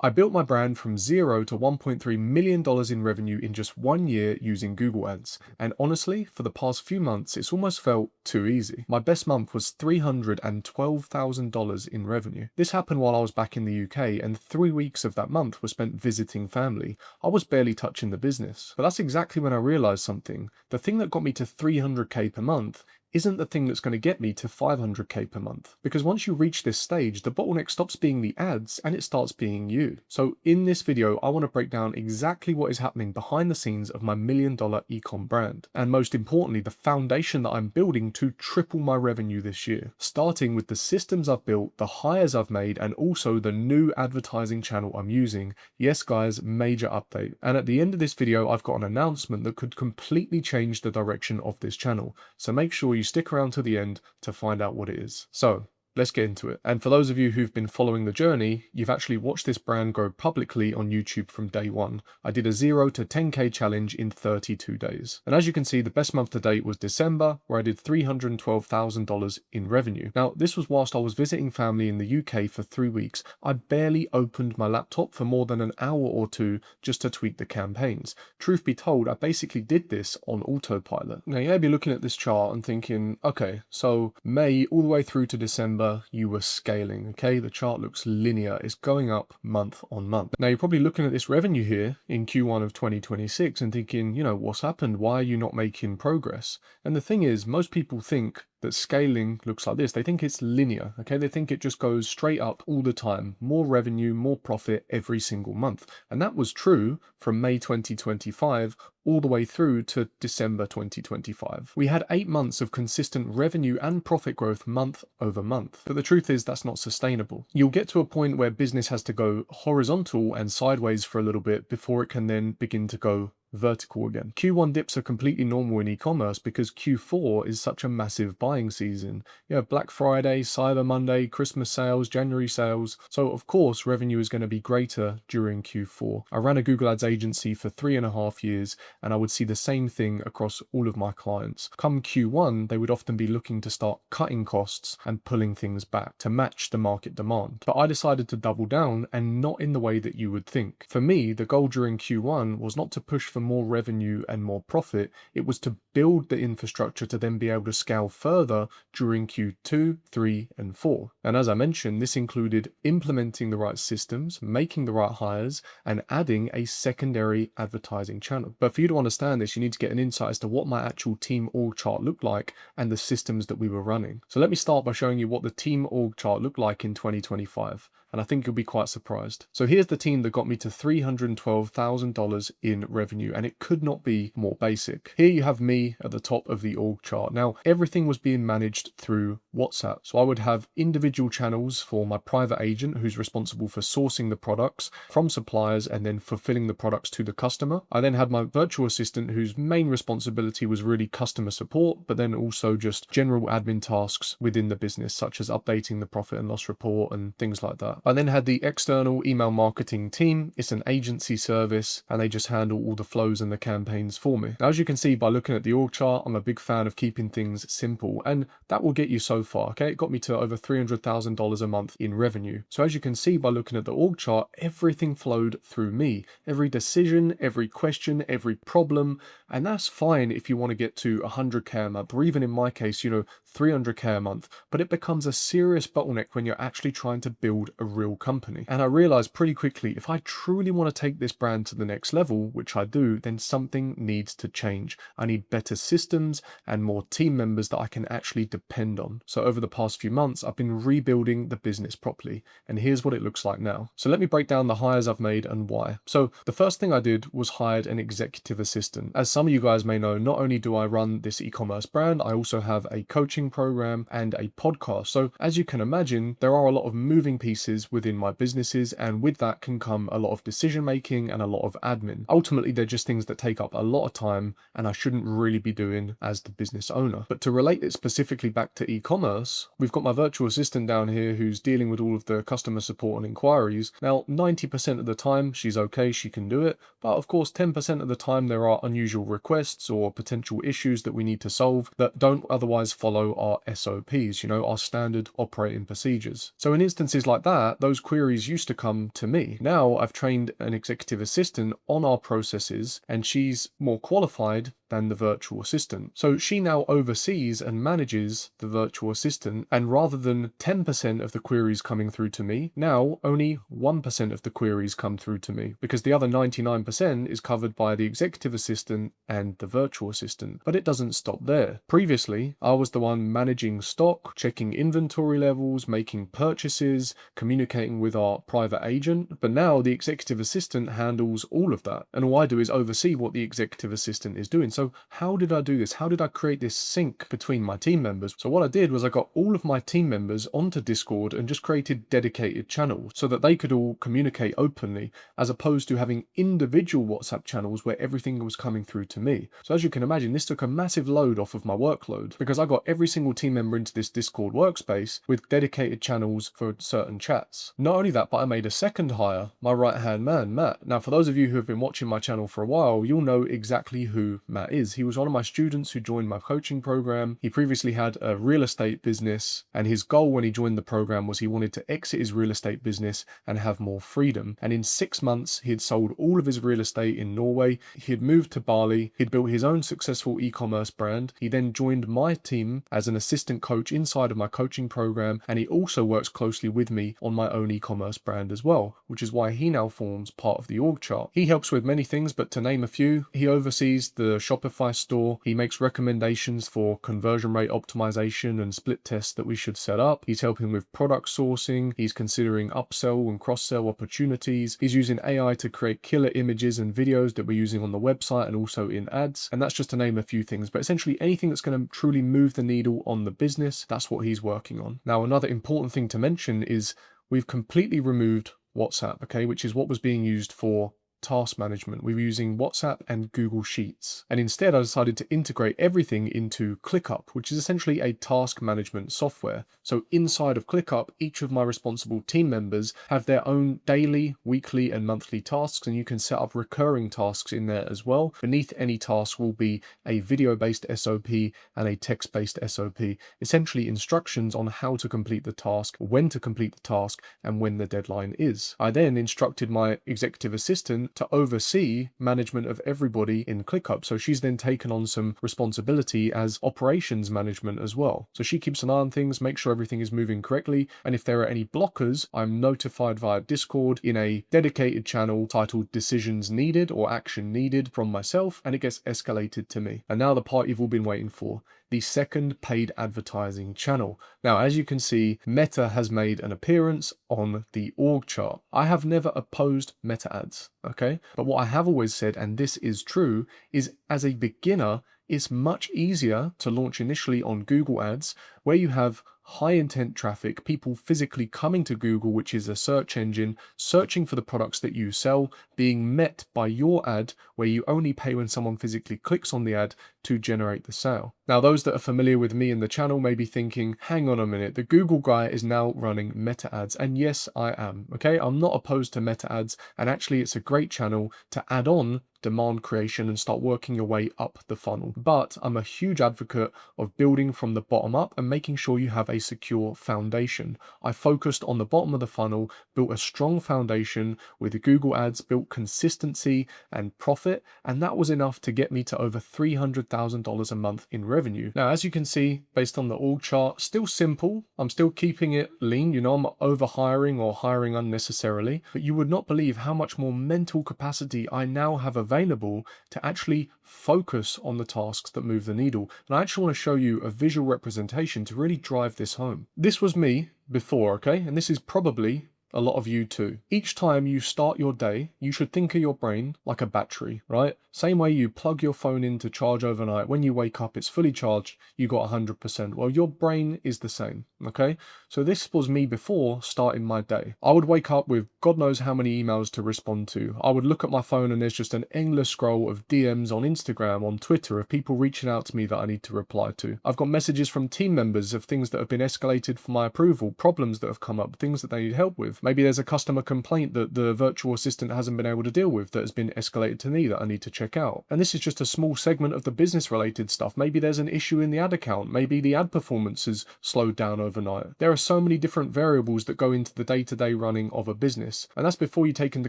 I built my brand from zero to $1.3 million in revenue in just 1 year using Google Ads. And honestly, for the past few months, it's almost felt too easy. My best month was $312,000 in revenue. This happened while I was back in the UK, and 3 weeks of that month were spent visiting family. I was barely touching the business. But that's exactly when I realized something. The thing that got me to 300K per month isn't the thing that's going to get me to 500K per month. Because once you reach this stage, the bottleneck stops being the ads and it starts being you. So in this video, I want to break down exactly what is happening behind the scenes of my $1 million ecom brand. And most importantly, the foundation that I'm building to triple my revenue this year. Starting with the systems I've built, the hires I've made, and also the new advertising channel I'm using. Yes guys, major update. And at the end of this video, I've got an announcement that could completely change the direction of this channel. So make sure you stick around to the end to find out what it is. So let's get into it. And for those of you who've been following the journey, you've actually watched this brand grow publicly on YouTube from day one. I did a 0 to 10K challenge in 32 days. And as you can see, the best month to date was December, where I did $312,000 in revenue. Now, this was whilst I was visiting family in the UK for 3 weeks. I barely opened my laptop for more than an hour or two just to tweak the campaigns. Truth be told, I basically did this on autopilot. Now, you may be looking at this chart and thinking, okay, so May all the way through to December, you were scaling, okay? The chart looks linear. It's going up month on month. Now, you're probably looking at this revenue here in Q1 of 2026 and thinking, you know, what's happened? Why are you not making progress? And the thing is, most people think that scaling looks like this. They think it's linear, okay? They think it just goes straight up all the time. More revenue, more profit every single month. And that was true from May 2025 all the way through to December 2025. We had 8 months of consistent revenue and profit growth month over month. But the truth is that's not sustainable. You'll get to a point where business has to go horizontal and sideways for a little bit before it can then begin to go vertical again. Q1 dips are completely normal in e-commerce because Q4 is such a massive buying season. You have Black Friday, Cyber Monday, Christmas sales, January sales. So of course revenue is going to be greater during Q4. I ran a Google Ads agency for 3.5 years and I would see the same thing across all of my clients. Come Q1, they would often be looking to start cutting costs and pulling things back to match the market demand. But I decided to double down and not in the way that you would think. For me, the goal during Q1 was not to push for more revenue and more profit. It was to build the infrastructure to then be able to scale further during Q2, 3, and 4. And as I mentioned, this included implementing the right systems, making the right hires, and adding a secondary advertising channel. But for you to understand this, you need to get an insight as to what my actual team org chart looked like and the systems that we were running. So let me start by showing you what the team org chart looked like in 2025. And I think you'll be quite surprised. So here's the team that got me to $312,000 in revenue, and it could not be more basic. Here you have me at the top of the org chart. Now, everything was being managed through WhatsApp. So I would have individual channels for my private agent who's responsible for sourcing the products from suppliers and then fulfilling the products to the customer. I then had my virtual assistant whose main responsibility was really customer support, but then also just general admin tasks within the business, such as updating the profit and loss report and things like that. I then had the external email marketing team. It's an agency service and they just handle all the flows and the campaigns for me. Now, as you can see by looking at the org chart, I'm a big fan of keeping things simple, and that will get you so far, okay? It got me to over $300,000 a month in revenue. So as you can see by looking at the org chart, everything flowed through me. Every decision, every question, every problem, and that's fine if you want to get to 100K a month, or even in my case, you know, 300K a month, but it becomes a serious bottleneck when you're actually trying to build a real company. And I realized pretty quickly, if I truly want to take this brand to the next level, which I do, then something needs to change. I need better systems and more team members that I can actually depend on. So over the past few months, I've been rebuilding the business properly. And here's what it looks like now. So let me break down the hires I've made and why. So the first thing I did was hired an executive assistant. As some of you guys may know, not only do I run this e-commerce brand, I also have a coaching program and a podcast. So as you can imagine, there are a lot of moving pieces within my businesses, and with that can come a lot of decision making and a lot of admin. Ultimately, they're just things that take up a lot of time and I shouldn't really be doing as the business owner. But to relate it specifically back to e-commerce, we've got my virtual assistant down here who's dealing with all of the customer support and inquiries. Now, 90% of the time she's okay, she can do it, but of course 10% of the time there are unusual requests or potential issues that we need to solve that don't otherwise follow follow our SOPs, our standard operating procedures. So in instances like that, those queries used to come to me. Now I've trained an executive assistant on our processes, and she's more qualified than the virtual assistant. So she now oversees and manages the virtual assistant, and rather than 10% of the queries coming through to me, now only 1% of the queries come through to me, because the other 99% is covered by the executive assistant and the virtual assistant. But it doesn't stop there. Previously, I was the one managing stock, checking inventory levels, making purchases, communicating with our private agent, but now the executive assistant handles all of that. And all I do is oversee what the executive assistant is doing. So how did I do this? How did I create this sync between my team members? So what I did was I got all of my team members onto Discord and just created dedicated channels so that they could all communicate openly, as opposed to having individual WhatsApp channels where everything was coming through to me. So as you can imagine, this took a massive load off of my workload, because I got every single team member into this Discord workspace with dedicated channels for certain chats. Not only that, but I made a second hire, my right-hand man, Matt. Now, for those of you who have been watching my channel for a while, you'll know exactly who Matt is. He was one of my students who joined my coaching program. He previously had a real estate business, and his goal when he joined the program was he wanted to exit his real estate business and have more freedom. And in 6 months, he had sold all of his real estate in Norway. He had moved to Bali. He'd built his own successful e-commerce brand. He then joined my team as an assistant coach inside of my coaching program, and he also works closely with me on my own e-commerce brand as well, which is why he now forms part of the org chart. He helps with many things, but to name a few, he oversees the Shopify store. He makes recommendations for conversion rate optimization and split tests that we should set up. He's helping with product sourcing. He's considering upsell and cross-sell opportunities. He's using AI to create killer images and videos that we're using on the website and also in ads. And that's just to name a few things, but essentially anything that's going to truly move the needle on the business, that's what he's working on. Now, another important thing to mention is we've completely removed WhatsApp, okay, which is what was being used for task management. We were using WhatsApp and Google Sheets. And instead, I decided to integrate everything into ClickUp, which is essentially a task management software. So inside of ClickUp, each of my responsible team members have their own daily, weekly, and monthly tasks, and you can set up recurring tasks in there as well. Beneath any task will be a video-based SOP and a text-based SOP, essentially instructions on how to complete the task, when to complete the task, and when the deadline is. I then instructed my executive assistant to oversee management of everybody in ClickUp. So she's then taken on some responsibility as operations management as well. So she keeps an eye on things, makes sure everything is moving correctly. And if there are any blockers, I'm notified via Discord in a dedicated channel titled Decisions Needed or Action Needed from myself, and it gets escalated to me. And now the part you've all been waiting for, the second paid advertising channel. Now, as you can see, Meta has made an appearance on the org chart. I have never opposed Meta ads, okay? But what I have always said, and this is true, is as a beginner, it's much easier to launch initially on Google Ads, where you have high intent traffic, people physically coming to Google, which is a search engine, searching for the products that you sell, being met by your ad, where you only pay when someone physically clicks on the ad to generate the sale. Now, those that are familiar with me and the channel may be thinking, hang on a minute, the Google guy is now running Meta ads. And yes, I am, okay? I'm not opposed to Meta ads, and actually it's a great channel to add on demand creation and start working your way up the funnel. But I'm a huge advocate of building from the bottom up and making sure you have a secure foundation. I focused on the bottom of the funnel, built a strong foundation with the Google ads, built consistency and profit, and that was enough to get me to over $300,000 a month in revenue. Now, as you can see, based on the org chart, still simple. I'm still keeping it lean. I'm not over hiring or hiring unnecessarily, but you would not believe how much more mental capacity I now have available to actually focus on the tasks that move the needle. And I actually want to show you a visual representation to really drive this home. This was me before, okay? And this is probably a lot of you too. Each time you start your day, you should think of your brain like a battery, right? Same way you plug your phone in to charge overnight. When you wake up, it's fully charged, you got 100%. Well, your brain is the same, okay? So this was me before starting my day. I would wake up with God knows how many emails to respond to. I would look at my phone and there's just an endless scroll of DMs on Instagram, on Twitter, of people reaching out to me that I need to reply to. I've got messages from team members of things that have been escalated for my approval, problems that have come up, things that they need help with. with. Maybe there's a customer complaint that the virtual assistant hasn't been able to deal with that has been escalated to me that I need to check out. And this is just a small segment of the business related stuff. Maybe there's an issue in the ad account. Maybe the ad performance has slowed down overnight. There are so many different variables that go into the day-to-day running of a business. And that's before you take into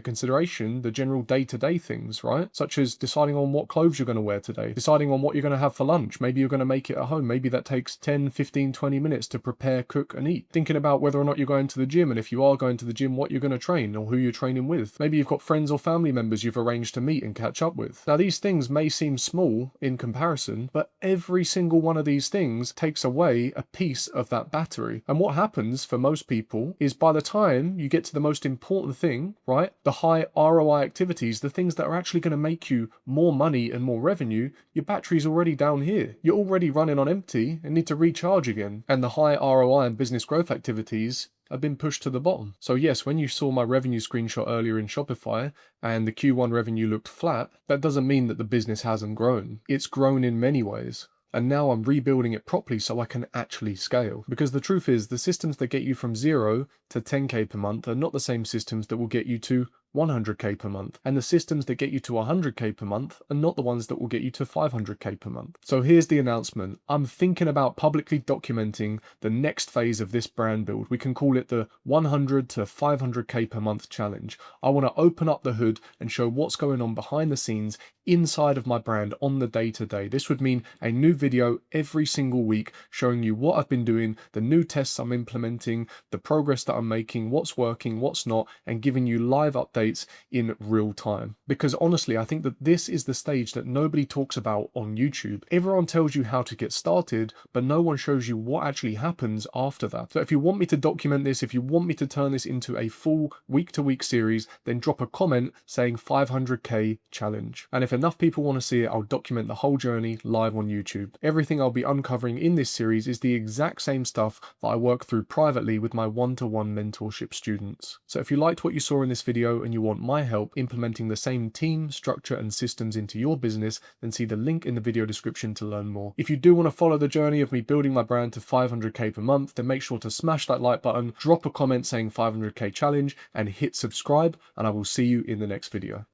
consideration the general day-to-day things, right? Such as deciding on what clothes you're going to wear today, deciding on what you're going to have for lunch. Maybe you're going to make it at home. Maybe that takes 10, 15, 20 minutes to prepare, cook and eat. Thinking about whether or not you're going to the gym, and if you are going to the gym, what you're going to train or who you're training with. Maybe you've got friends or family members you've arranged to meet and catch up with. Now these things may seem small in comparison, but every single one of these things takes away a piece of that battery. And what happens for most people is by the time you get to the most important thing, right, the high ROI activities, the things that are actually going to make you more money and more revenue, your battery's already down here. You're already running on empty and need to recharge again. And the high ROI and business growth activities have been pushed to the bottom. So yes, when you saw my revenue screenshot earlier in Shopify and the Q1 revenue looked flat, that doesn't mean that the business hasn't grown. It's grown in many ways. And now I'm rebuilding it properly so I can actually scale. Because the truth is, the systems that get you from 0 to 10K per month are not the same systems that will get you to 100K per month. And the systems that get you to 100K per month are not the ones that will get you to 500K per month. So here's the announcement. I'm thinking about publicly documenting the next phase of this brand build. We can call it the 100 to 500K per month challenge. I want to open up the hood and show what's going on behind the scenes inside of my brand on the day-to-day. This would mean a new video every single week showing you what I've been doing, the new tests I'm implementing, the progress that I'm making, what's working, what's not, and giving you live updates in real time. Because honestly, I think that this is the stage that nobody talks about on YouTube. Everyone tells you how to get started, but no one shows you what actually happens after that. So if you want me to document this, if you want me to turn this into a full week-to-week series, then drop a comment saying 500K challenge. And if enough people want to see it, I'll document the whole journey live on YouTube. Everything I'll be uncovering in this series is the exact same stuff that I work through privately with my one-to-one mentorship students. So if you liked what you saw in this video and you want my help implementing the same team, structure and systems into your business, then see the link in the video description to learn more. If you do want to follow the journey of me building my brand to 500K per month, then make sure to smash that like button, drop a comment saying 500K challenge and hit subscribe, and I will see you in the next video.